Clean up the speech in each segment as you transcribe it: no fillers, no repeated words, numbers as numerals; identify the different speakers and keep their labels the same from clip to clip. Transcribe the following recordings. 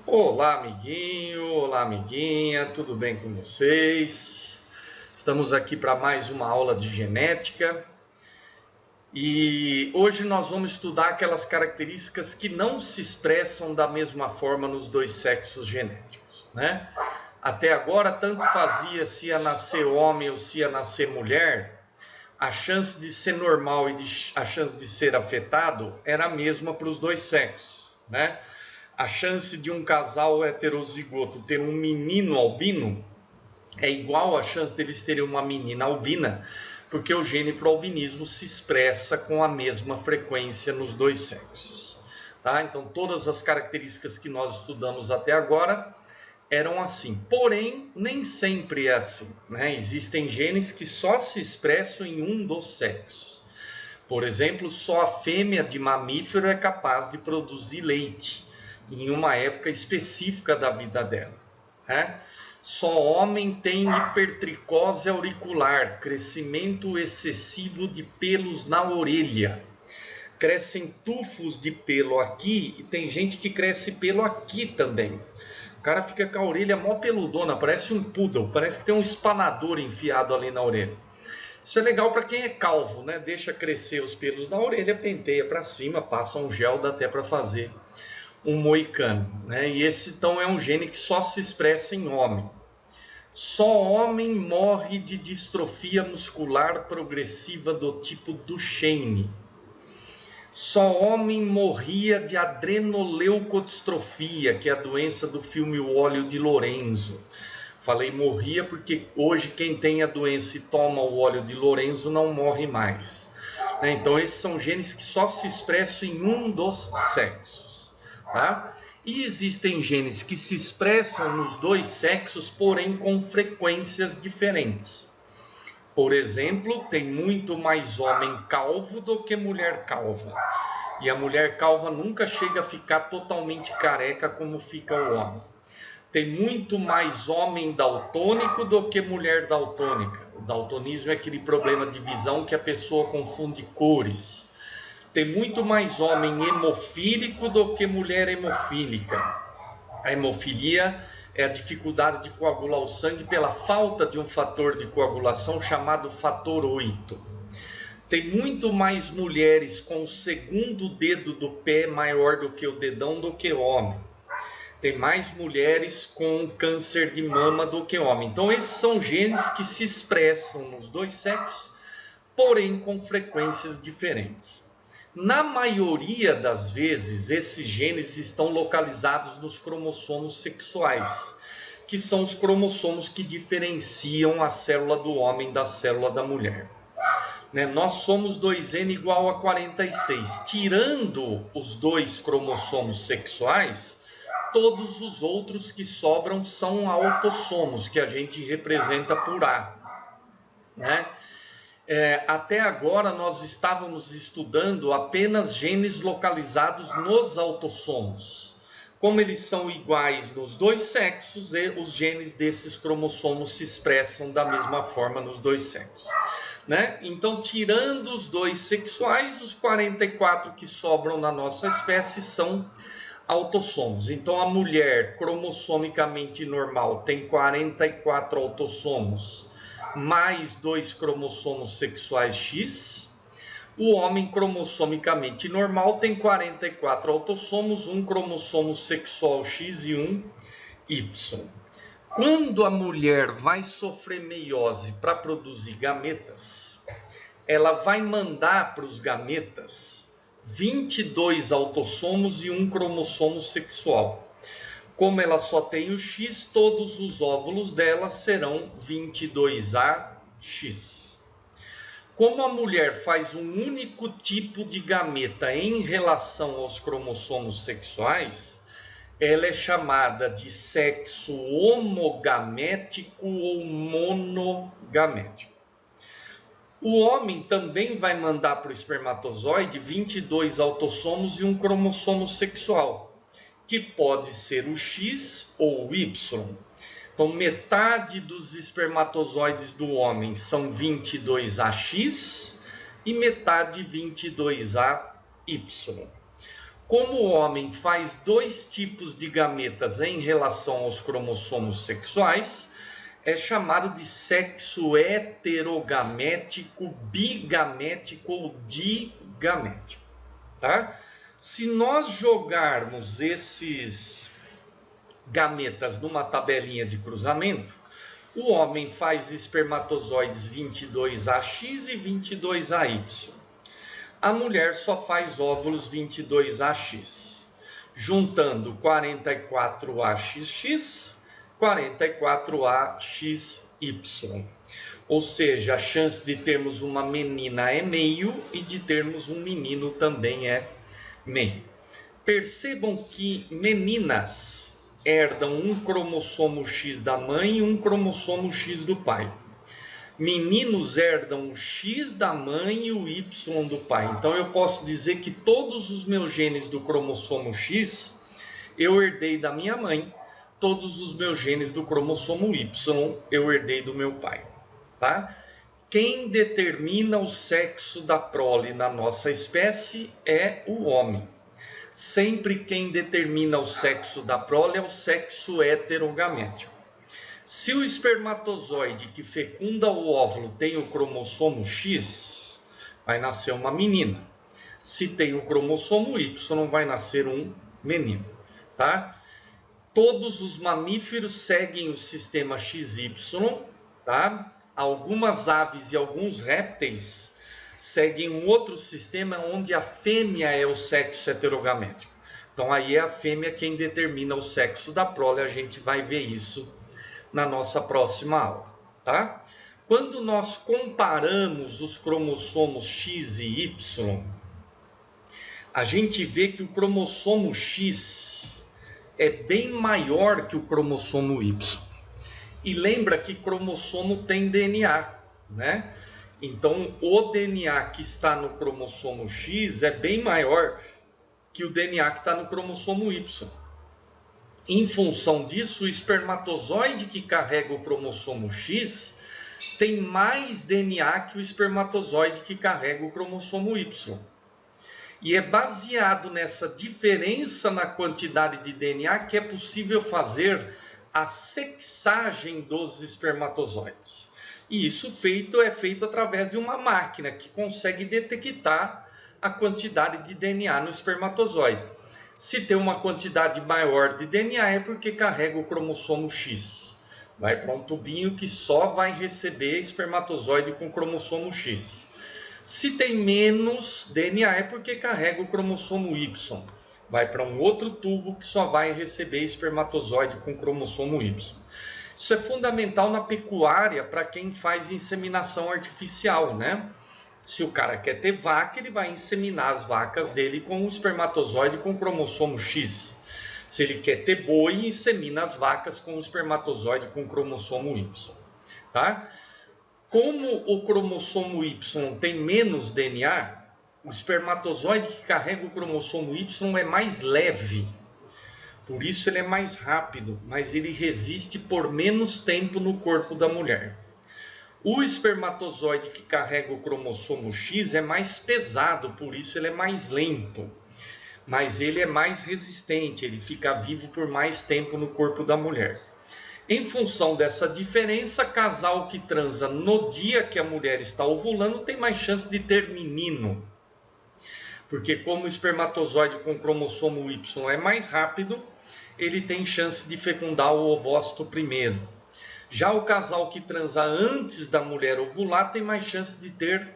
Speaker 1: Olá, amiguinho, olá, amiguinha, tudo bem com vocês? Estamos aqui para mais uma aula de genética e hoje nós vamos estudar aquelas características que não se expressam da mesma forma nos dois sexos genéticos, né? Até agora, tanto fazia se ia nascer homem ou se ia nascer mulher, a chance de ser normal e a chance de ser afetado era a mesma para os dois sexos, né? A chance de um casal heterozigoto ter um menino albino é igual à chance deles terem uma menina albina, porque o gene para o albinismo se expressa com a mesma frequência nos dois sexos. Tá? Então, todas as características que nós estudamos até agora eram assim. Porém, nem sempre é assim. Né? Existem genes que só se expressam em um dos sexos. Por exemplo, só a fêmea de mamífero é capaz de produzir leite em uma época específica da vida dela, né? Só homem tem hipertricose auricular, crescimento excessivo de pelos na orelha. Crescem tufos de pelo aqui e tem gente que cresce pelo aqui também. O cara fica com a orelha mó peludona, parece um poodle, parece que tem um espanador enfiado ali na orelha. Isso é legal para quem é calvo, né? Deixa crescer os pelos da orelha, penteia para cima, passa um gel, dá até para fazer um moicano, né? E esse então é um gene que só se expressa em homem. Só homem morre de distrofia muscular progressiva do tipo Duchenne. Só homem morria de adrenoleucodistrofia, que é a doença do filme O Óleo de Lorenzo. Falei morria porque hoje quem tem a doença e toma o óleo de Lorenzo não morre mais. Então esses são genes que só se expressam em um dos sexos. Tá? E existem genes que se expressam nos dois sexos, porém com frequências diferentes. Por exemplo, tem muito mais homem calvo do que mulher calva. E a mulher calva nunca chega a ficar totalmente careca como fica o homem. Tem muito mais homem daltônico do que mulher daltônica. O daltonismo é aquele problema de visão que a pessoa confunde cores. Tem muito mais homem hemofílico do que mulher hemofílica. A hemofilia é a dificuldade de coagular o sangue pela falta de um fator de coagulação chamado fator 8. Tem muito mais mulheres com o segundo dedo do pé maior do que o dedão do que homem. Tem mais mulheres com câncer de mama do que homem. Então esses são genes que se expressam nos dois sexos, porém com frequências diferentes. Na maioria das vezes, esses genes estão localizados nos cromossomos sexuais, que são os cromossomos que diferenciam a célula do homem da célula da mulher. Nós somos 2N igual a 46. Tirando os dois cromossomos sexuais, todos os outros que sobram são autossomos, que a gente representa por A. Né? Até agora nós estávamos estudando apenas genes localizados nos autossomos. Como eles são iguais nos dois sexos, os genes desses cromossomos se expressam da mesma forma nos dois sexos. Né? Então, tirando os dois sexuais, os 44 que sobram na nossa espécie são autossomos. Então, a mulher cromossomicamente normal tem 44 autossomos, mais 2 cromossomos sexuais X. O homem cromossomicamente normal tem 44 autossomos, um cromossomo sexual X e um Y. Quando a mulher vai sofrer meiose para produzir gametas, ela vai mandar para os gametas 22 autossomos e um cromossomo sexual. Como ela só tem o X, todos os óvulos dela serão 22AX. Como a mulher faz um único tipo de gameta em relação aos cromossomos sexuais, ela é chamada de sexo homogamético ou monogamético. O homem também vai mandar para o espermatozoide 22 autossomos e um cromossomo sexual, que pode ser o X ou o Y. Então, metade dos espermatozoides do homem são 22AX e metade 22AY. Como o homem faz dois tipos de gametas em relação aos cromossomos sexuais, é chamado de sexo heterogamético, bigamético ou digamético, tá? Se nós jogarmos esses gametas numa tabelinha de cruzamento, o homem faz espermatozoides 22AX e 22AY. A mulher só faz óvulos 22AX, juntando 44AXX, 44AXY. Ou seja, a chance de termos uma menina é meio e de termos um menino também é meio. Percebam que meninas herdam um cromossomo X da mãe e um cromossomo X do pai. Meninos herdam o X da mãe e o Y do pai. Então eu posso dizer que todos os meus genes do cromossomo X eu herdei da minha mãe, todos os meus genes do cromossomo Y eu herdei do meu pai, tá? Quem determina o sexo da prole na nossa espécie é o homem. Sempre quem determina o sexo da prole é o sexo heterogamético. Se o espermatozoide que fecunda o óvulo tem o cromossomo X, vai nascer uma menina. Se tem o cromossomo Y, vai nascer um menino, tá? Todos os mamíferos seguem o sistema XY, tá? Algumas aves e alguns répteis seguem um outro sistema onde a fêmea é o sexo heterogamético. Então aí é a fêmea quem determina o sexo da prole, a gente vai ver isso na nossa próxima aula, tá? Quando nós comparamos os cromossomos X e Y, a gente vê que o cromossomo X é bem maior que o cromossomo Y. E lembra que cromossomo tem DNA, né? Então, o DNA que está no cromossomo X é bem maior que o DNA que está no cromossomo Y. Em função disso, o espermatozoide que carrega o cromossomo X tem mais DNA que o espermatozoide que carrega o cromossomo Y. E é baseado nessa diferença na quantidade de DNA que é possível fazer a sexagem dos espermatozoides. E isso é feito através de uma máquina que consegue detectar a quantidade de DNA no espermatozoide. Se tem uma quantidade maior de DNA é porque carrega o cromossomo X. Vai para um tubinho que só vai receber espermatozoide com cromossomo X. Se tem menos DNA é porque carrega o cromossomo Y. Vai para um outro tubo que só vai receber espermatozoide com cromossomo Y. Isso é fundamental na pecuária para quem faz inseminação artificial, né? Se o cara quer ter vaca, ele vai inseminar as vacas dele com o espermatozoide com cromossomo X. Se ele quer ter boi, insemina as vacas com o espermatozoide com cromossomo Y, tá? Como o cromossomo Y tem menos DNA, o espermatozoide que carrega o cromossomo Y é mais leve. Por isso ele é mais rápido, mas ele resiste por menos tempo no corpo da mulher. O espermatozoide que carrega o cromossomo X é mais pesado, por isso ele é mais lento. Mas ele é mais resistente, ele fica vivo por mais tempo no corpo da mulher. Em função dessa diferença, casal que transa no dia que a mulher está ovulando tem mais chance de ter menino. Porque como o espermatozoide com cromossomo Y é mais rápido, ele tem chance de fecundar o ovócito primeiro. Já o casal que transa antes da mulher ovular tem mais chance de ter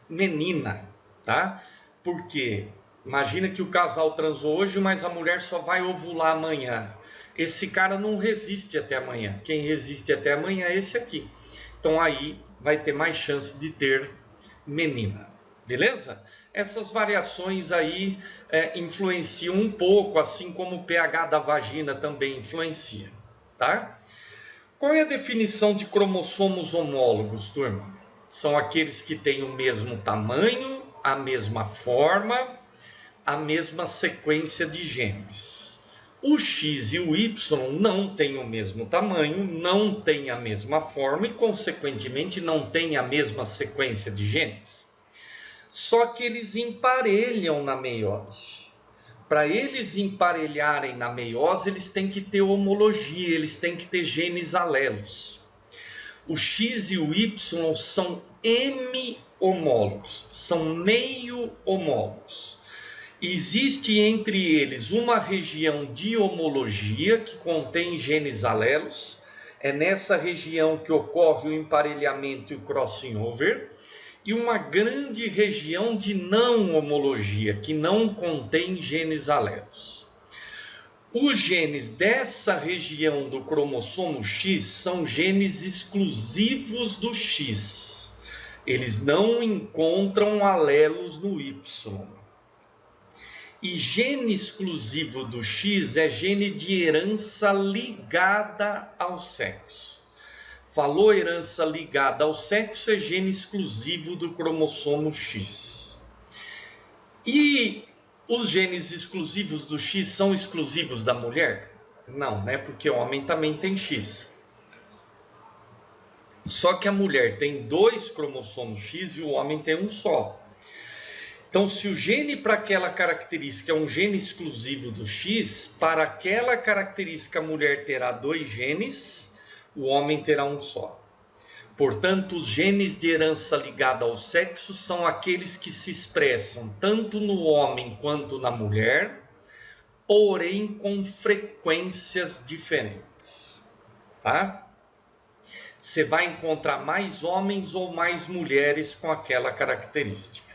Speaker 1: menina, tá? Porque imagina que o casal transou hoje, mas a mulher só vai ovular amanhã. Esse cara não resiste até amanhã. Quem resiste até amanhã é esse aqui. Então aí vai ter mais chance de ter menina, beleza? Essas variações aí influenciam um pouco, assim como o pH da vagina também influencia, tá? Qual é a definição de cromossomos homólogos, turma? São aqueles que têm o mesmo tamanho, a mesma forma, a mesma sequência de genes. O X e o Y não têm o mesmo tamanho, não têm a mesma forma e, consequentemente, não têm a mesma sequência de genes. Só que eles emparelham na meiose. para eles emparelharem na meiose, eles têm que ter homologia, eles têm que ter genes alelos. O X e o Y são hemi-homólogos, são meio-homólogos. Existe entre eles uma região de homologia que contém genes alelos. É nessa região que ocorre o emparelhamento e o crossing over. E uma grande região de não homologia, que não contém genes alelos. Os genes dessa região do cromossomo X são genes exclusivos do X. Eles não encontram alelos no Y. E gene exclusivo do X é gene de herança ligada ao sexo. Falou herança ligada ao sexo, é gene exclusivo do cromossomo X. E os genes exclusivos do X são exclusivos da mulher? Não, né? Porque o homem também tem X. Só que a mulher tem 2 cromossomos X e o homem tem um só. Então, se o gene para aquela característica é um gene exclusivo do X, para aquela característica a mulher terá 2 genes, o homem terá um só. Portanto, os genes de herança ligada ao sexo são aqueles que se expressam tanto no homem quanto na mulher, porém com frequências diferentes, tá? Você vai encontrar mais homens ou mais mulheres com aquela característica.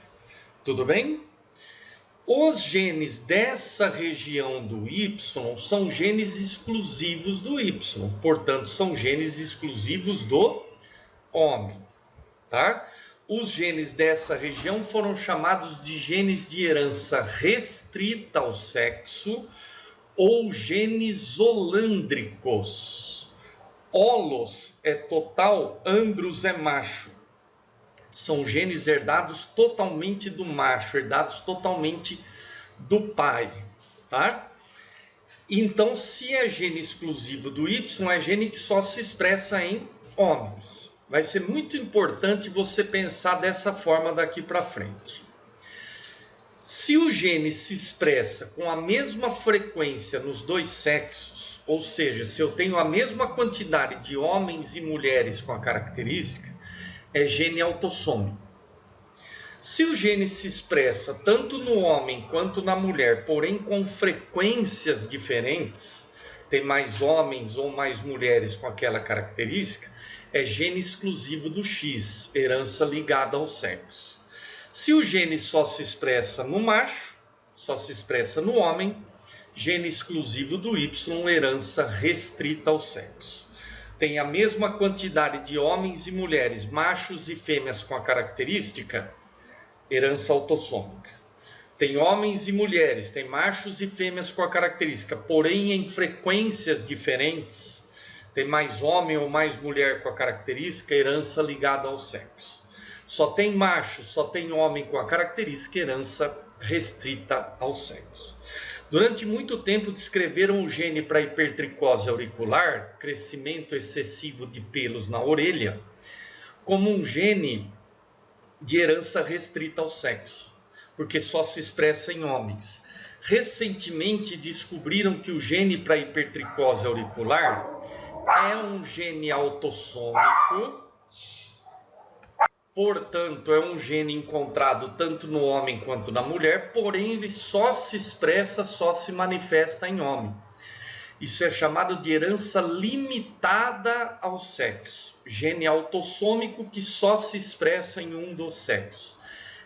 Speaker 1: Tudo bem? Os genes dessa região do Y são genes exclusivos do Y, portanto, são genes exclusivos do homem, tá? Os genes dessa região foram chamados de genes de herança restrita ao sexo ou genes holândricos. Holos é total, andros é macho. São genes herdados totalmente do macho, herdados totalmente do pai, tá? Então, se é gene exclusivo do Y, é gene que só se expressa em homens. Vai ser muito importante você pensar dessa forma daqui para frente. Se o gene se expressa com a mesma frequência nos 2 sexos, ou seja, se eu tenho a mesma quantidade de homens e mulheres com a característica, é gene autossômico. Se o gene se expressa tanto no homem quanto na mulher, porém com frequências diferentes, tem mais homens ou mais mulheres com aquela característica, é gene exclusivo do X, herança ligada ao sexo. Se o gene só se expressa no macho, só se expressa no homem, gene exclusivo do Y, herança restrita ao sexo. Tem a mesma quantidade de homens e mulheres, machos e fêmeas com a característica, herança autossômica. Tem homens e mulheres, tem machos e fêmeas com a característica, porém em frequências diferentes, tem mais homem ou mais mulher com a característica, herança ligada ao sexo. Só tem macho, só tem homem com a característica, herança restrita ao sexo. Durante muito tempo descreveram o gene para hipertricose auricular, crescimento excessivo de pelos na orelha, como um gene de herança restrita ao sexo, porque só se expressa em homens. Recentemente descobriram que o gene para hipertricose auricular é um gene autossômico, portanto, é um gene encontrado tanto no homem quanto na mulher, porém ele só se expressa, só se manifesta em homem. Isso é chamado de herança limitada ao sexo. Gene autossômico que só se expressa em um dos sexos.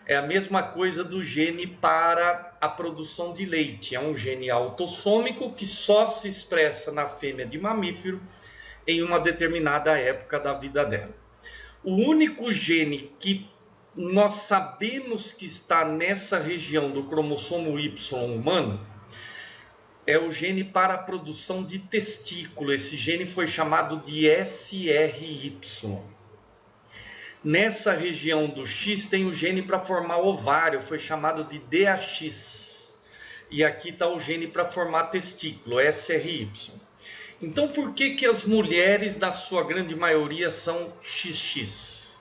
Speaker 1: É a mesma coisa do gene para a produção de leite. É um gene autossômico que só se expressa na fêmea de mamífero em uma determinada época da vida dela. O único gene que nós sabemos que está nessa região do cromossomo Y humano é o gene para a produção de testículo. Esse gene foi chamado de SRY. Nessa região do X tem o gene para formar ovário, foi chamado de DAX. E aqui está o gene para formar testículo, SRY. Então, por que as mulheres, na sua grande maioria, são XX?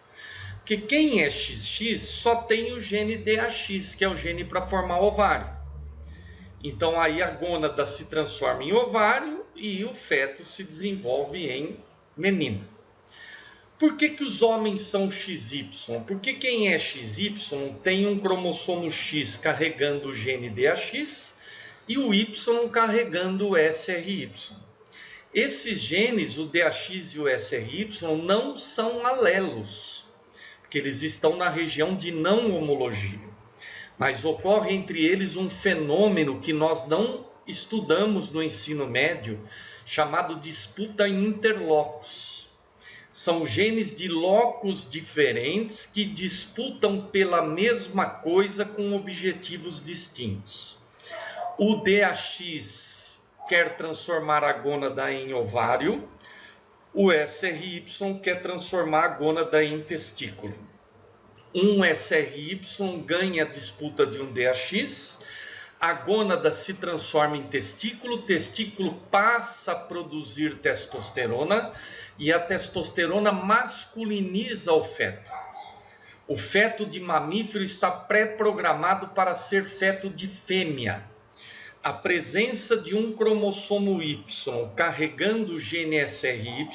Speaker 1: Porque quem é XX só tem o gene DAX, que é o gene para formar ovário. Então aí a gônada se transforma em ovário e o feto se desenvolve em menino. Por que que os homens são XY? Porque quem é XY tem um cromossomo X carregando o gene DAX e o Y carregando o SRY. Esses genes, o DAX e o SRY, não são alelos, porque eles estão na região de não homologia. Mas ocorre entre eles um fenômeno que nós não estudamos no ensino médio, chamado disputa interlocos. São genes de locos diferentes que disputam pela mesma coisa com objetivos distintos. O DAX quer transformar a gônada em ovário, o SRY quer transformar a gônada em testículo. Um SRY ganha a disputa de um DAX, a gônada se transforma em testículo, o testículo passa a produzir testosterona e a testosterona masculiniza o feto. O feto de mamífero está pré-programado para ser feto de fêmea. A presença de um cromossomo Y carregando o gene SRY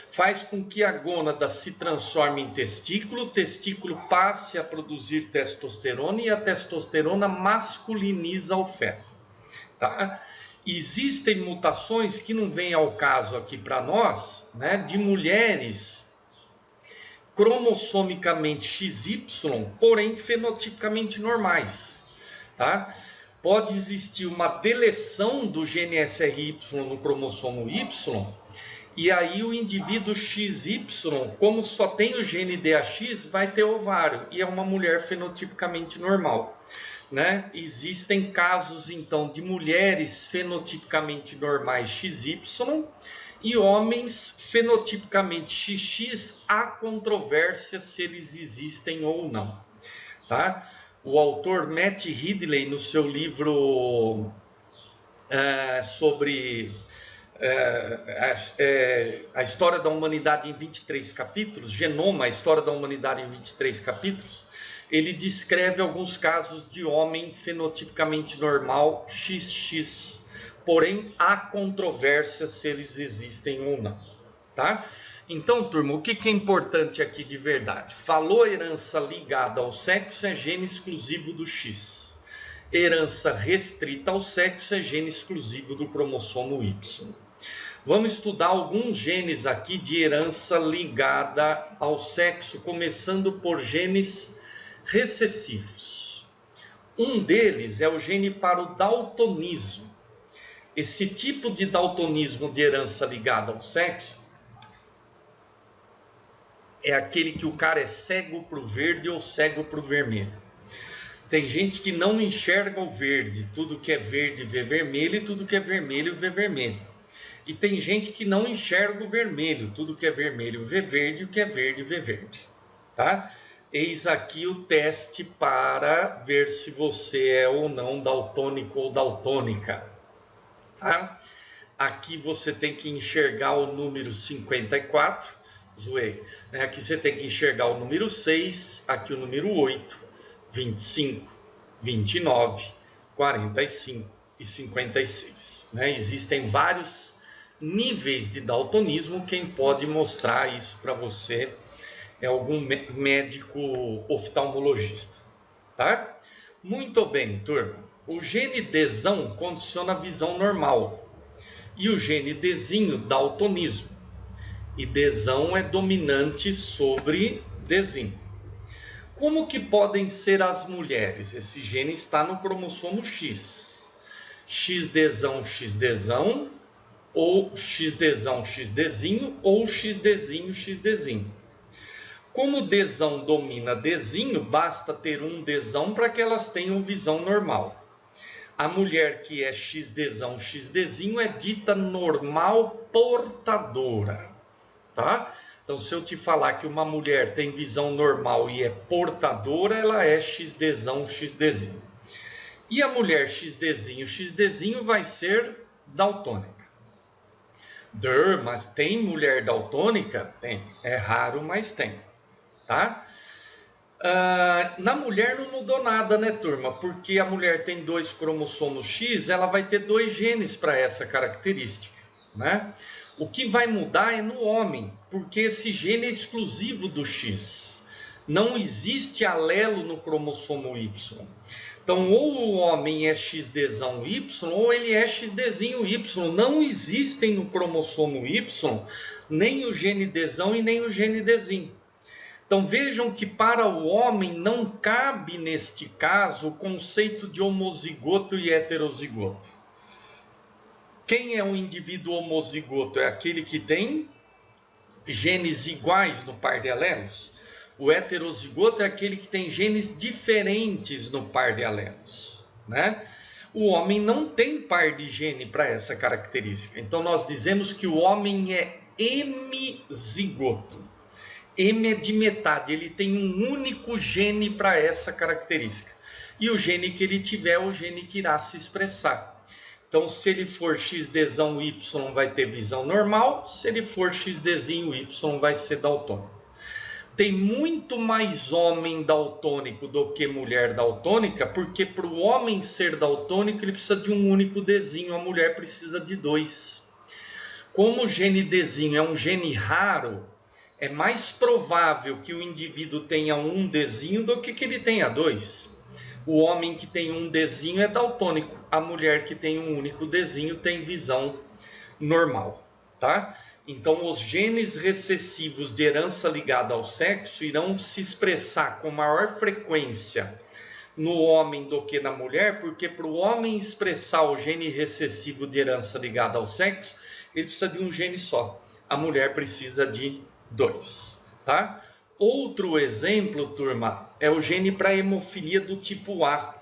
Speaker 1: faz com que a gônada se transforme em testículo, o testículo passe a produzir testosterona e a testosterona masculiniza o feto. Tá? Existem mutações que não vêm ao caso aqui para nós, né, de mulheres cromossomicamente XY, porém fenotipicamente normais. Tá? Pode existir uma deleção do gene SRY no cromossomo Y, e aí o indivíduo XY, como só tem o gene DAX, vai ter ovário, e é uma mulher fenotipicamente normal. Né? Existem casos, então, de mulheres fenotipicamente normais XY e homens fenotipicamente XX, há controvérsia se eles existem ou não. Tá? O autor Matt Ridley, no seu livro sobre a história da humanidade em 23 capítulos, Genoma, a história da humanidade em 23 capítulos, ele descreve alguns casos de homem fenotipicamente normal XX, porém há controvérsia se eles existem ou não, tá? Então, turma, o que é importante aqui de verdade? Falou herança ligada ao sexo, é gene exclusivo do X. Herança restrita ao sexo é gene exclusivo do cromossomo Y. Vamos estudar alguns genes aqui de herança ligada ao sexo, começando por genes recessivos. Um deles é o gene para o daltonismo. Esse tipo de daltonismo de herança ligada ao sexo é aquele que o cara é cego para o verde ou cego para o vermelho. Tem gente que não enxerga o verde, tudo que é verde vê vermelho e tudo que é vermelho vê vermelho. E tem gente que não enxerga o vermelho, tudo que é vermelho vê verde, o que é verde vê verde. Tá? Eis aqui o teste para ver se você é ou não daltônico ou daltônica. Tá? Aqui você tem que enxergar o número 54, zoei. Aqui você tem que enxergar o número 6, aqui o número 8, 25, 29, 45 e 56. Existem vários níveis de daltonismo. Quem pode mostrar isso para você é algum médico oftalmologista. Tá? Muito bem, turma. O gene Dzão condiciona a visão normal e o gene Dzinho daltonismo. E Dzão é dominante sobre Dzinho. Como que podem ser as mulheres? Esse gene está no cromossomo X. XDzão, XDzão, ou XDzão, XDzinho, ou XDzinho, XDzinho. Como Dzão domina Dzinho, basta ter um Dzão para que elas tenham visão normal. A mulher que é XDzão, XDzinho é dita normal portadora, tá? Então, se eu te falar que uma mulher tem visão normal e é portadora, ela é XDzão, XDzinho. E a mulher XDzinho, XDzinho vai ser daltônica. Mas tem mulher daltônica? Tem. É raro, mas tem. Tá? Na mulher não mudou nada, né, turma? Porque a mulher tem 2 cromossomos X, ela vai ter 2 genes para essa característica, né? O que vai mudar é no homem, porque esse gene é exclusivo do X. Não existe alelo no cromossomo Y. Então, ou o homem é XDzão Y, ou ele é XDzinho Y. Não existem no cromossomo Y nem o gene Dzão e nem o gene Dzinho. Então vejam que para o homem não cabe neste caso o conceito de homozigoto e heterozigoto. Quem é um indivíduo homozigoto? É aquele que tem genes iguais no par de alelos. O heterozigoto é aquele que tem genes diferentes no par de alelos, né? O homem não tem par de gene para essa característica. Então nós dizemos que o homem é hemizigoto. M é de metade, ele tem um único gene para essa característica. E o gene que ele tiver é o gene que irá se expressar. Então, se ele for XDzão Y, vai ter visão normal. Se ele for XDzinho Y, vai ser daltônico. Tem muito mais homem daltônico do que mulher daltônica, porque para o homem ser daltônico, ele precisa de um único Dzinho, a mulher precisa de 2. Como o gene Dzinho é um gene raro, é mais provável que o indivíduo tenha um Dzinho do que ele tenha 2. O homem que tem um Dzinho é daltônico. A mulher que tem um único Dzinho tem visão normal, tá? Então, os genes recessivos de herança ligada ao sexo irão se expressar com maior frequência no homem do que na mulher, porque para o homem expressar o gene recessivo de herança ligada ao sexo, ele precisa de um gene só. A mulher precisa de 2, tá? Outro exemplo, turma, é o gene para hemofilia do tipo A.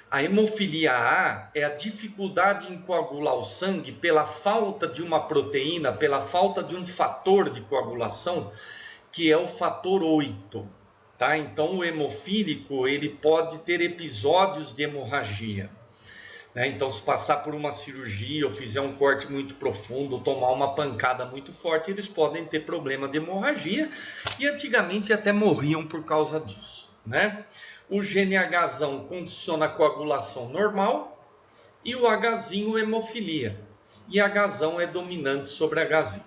Speaker 1: A hemofilia A é a dificuldade em coagular o sangue pela falta de uma proteína, pela falta de um fator de coagulação, que é o fator 8, tá? Então o hemofílico, ele pode ter episódios de hemorragia. Então, se passar por uma cirurgia ou fizer um corte muito profundo ou tomar uma pancada muito forte, eles podem ter problema de hemorragia e antigamente até morriam por causa disso, né? O gene Hzão condiciona a coagulação normal e o Hzinho hemofilia. E Hzão é dominante sobre Hzinho.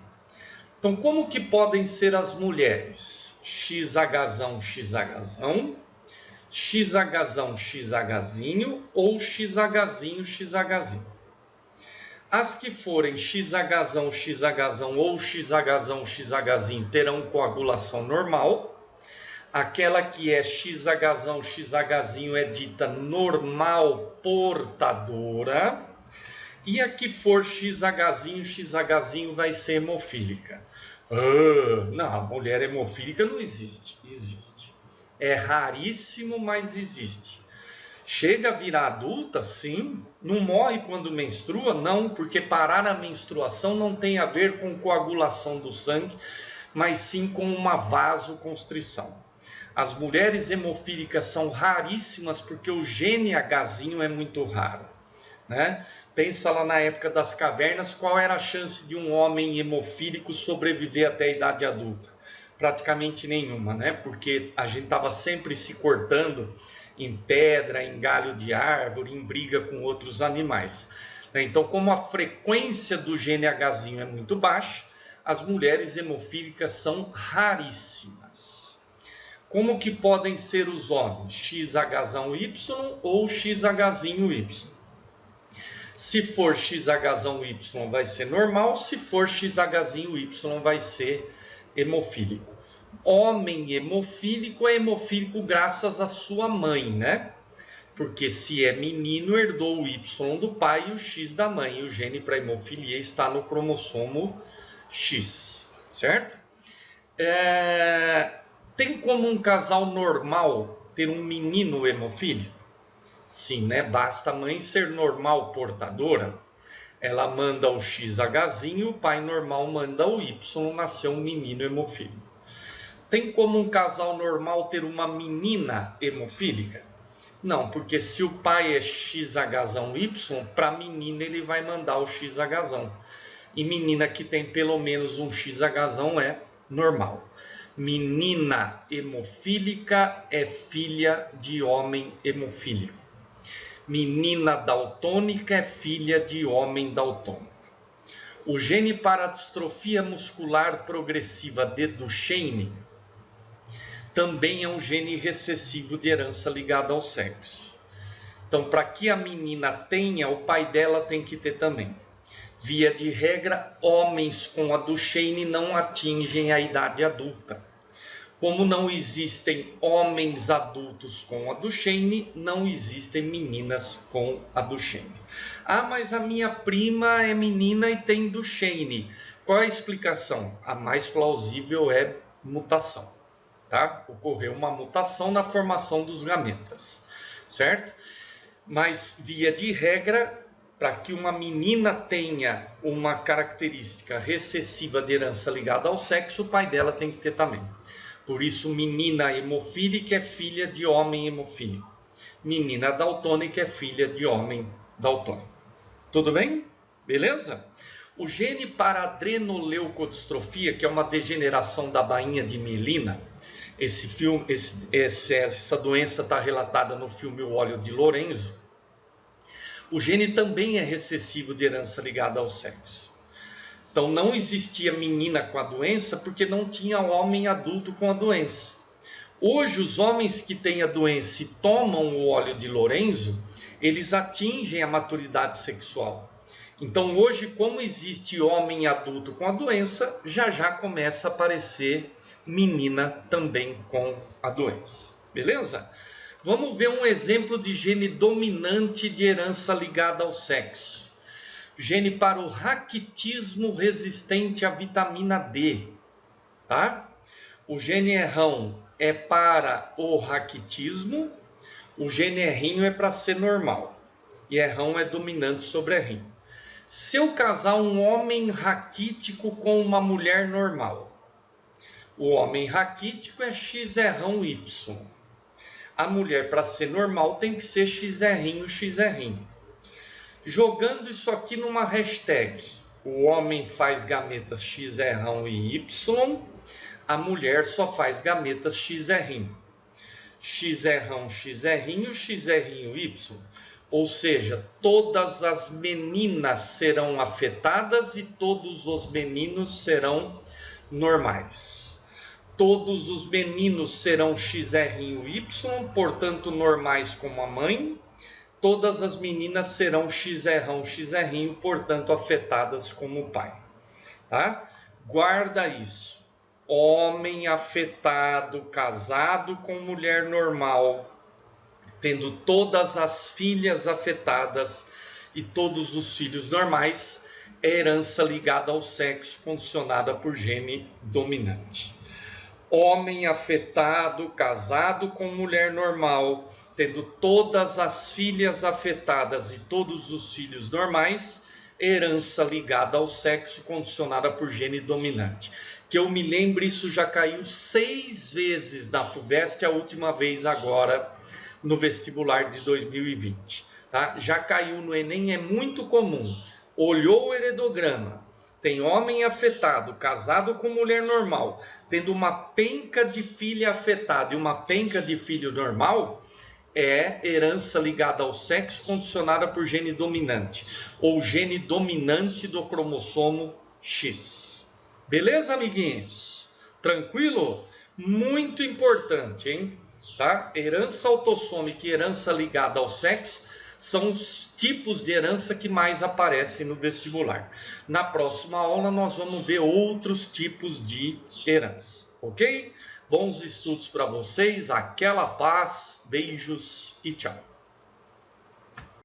Speaker 1: Então, como que podem ser as mulheres? XHzão, XHzão, XHzão, XHzinho ou XHzinho, XHzinho. As que forem XHzão, XHzão ou XHzão, XHzinho terão coagulação normal. Aquela que é XHzão, XHzinho é dita normal portadora. E a que for XHzinho, XHzinho vai ser hemofílica. Não, a mulher hemofílica não existe. Existe. É raríssimo, mas existe. Chega a virar adulta, sim. Não morre quando menstrua? Não, porque parar a menstruação não tem a ver com coagulação do sangue, mas sim com uma vasoconstrição. As mulheres hemofílicas são raríssimas porque o gene Hzinho é muito raro, né? Pensa lá na época das cavernas, qual era a chance de um homem hemofílico sobreviver até a idade adulta? Praticamente nenhuma, né? Porque a gente estava sempre se cortando em pedra, em galho de árvore, em briga com outros animais. Então, como a frequência do gene Hzinho é muito baixa, as mulheres hemofílicas são raríssimas. Como que podem ser os homens? XHzão Y ou XHzinho Y? Se for XHzão Y vai ser normal, se for XHzinho Y vai ser hemofílico. Homem hemofílico é hemofílico graças à sua mãe, né? Porque se é menino, herdou o Y do pai e o X da mãe. E o gene para hemofilia está no cromossomo X, certo? Tem como um casal normal ter um menino hemofílico? Sim, né? Basta a mãe ser normal portadora. Ela manda o XHzinho, o pai normal manda o Y, nasceu um menino hemofílico. Tem como um casal normal ter uma menina hemofílica? Não, porque se o pai é XHzão Y, para a menina ele vai mandar o XHzão. E menina que tem pelo menos um XHzão é normal. Menina hemofílica é filha de homem hemofílico. Menina daltônica é filha de homem daltônico. O gene para a distrofia muscular progressiva de Duchenne também é um gene recessivo de herança ligado ao sexo. Então, para que a menina tenha, o pai dela tem que ter também. Via de regra, homens com a Duchenne não atingem a idade adulta. Como não existem homens adultos com a Duchenne, não existem meninas com a Duchenne. Ah, mas a minha prima é menina e tem Duchenne. Qual é a explicação? A mais plausível é mutação, tá? Ocorreu uma mutação na formação dos gametas, certo? Mas, via de regra, para que uma menina tenha uma característica recessiva de herança ligada ao sexo, o pai dela tem que ter também. Por isso, menina hemofílica é filha de homem hemofílico. Menina daltônica é filha de homem daltônico. Tudo bem? Beleza? O gene para adrenoleucodistrofia, que é uma degeneração da bainha de mielina, essa doença está relatada no filme O Óleo de Lorenzo. O gene também é recessivo de herança ligada ao sexo. Então não existia menina com a doença porque não tinha homem adulto com a doença. Hoje os homens que têm a doença e tomam o óleo de Lorenzo, eles atingem a maturidade sexual. Então hoje, como existe homem adulto com a doença, já começa a aparecer menina também com a doença. Beleza? Vamos ver um exemplo de gene dominante de herança ligada ao sexo. Gene para o raquitismo resistente à vitamina D, tá? O gene errão é para o raquitismo, o gene errinho é para ser normal, e errão é dominante sobre errinho. Se eu casar um homem raquítico com uma mulher normal, o homem raquítico é X errão Y. A mulher, para ser normal, tem que ser X errinho, X errinho. Jogando isso aqui numa hashtag, o homem faz gametas X errão e Y, a mulher só faz gametas X errinho. X errão, X errinho, X errinho, Y. Ou seja, todas as meninas serão afetadas e todos os meninos serão normais. Todos os meninos serão XR'Y, portanto normais como a mãe. Todas as meninas serão XR'Y, XR'Y, portanto afetadas como o pai. Tá? Guarda isso. Homem afetado, casado com mulher normal, tendo todas as filhas afetadas e todos os filhos normais, é herança ligada ao sexo condicionada por gene dominante. Homem afetado, casado com mulher normal, tendo todas as filhas afetadas e todos os filhos normais, herança ligada ao sexo condicionada por gene dominante. Que eu me lembre, isso já caiu 6 vezes na FUVEST, a última vez agora no vestibular de 2020. Tá? Já caiu no Enem, é muito comum. Olhou o heredograma, tem homem afetado, casado com mulher normal, tendo uma penca de filha afetada e uma penca de filho normal, é herança ligada ao sexo condicionada por gene dominante, ou gene dominante do cromossomo X. Beleza, amiguinhos? Tranquilo? Muito importante, hein? Tá? Herança autossômica e herança ligada ao sexo são os tipos de herança que mais aparecem no vestibular. Na próxima aula nós vamos ver outros tipos de herança, ok? Bons estudos para vocês, aquela paz, beijos e tchau.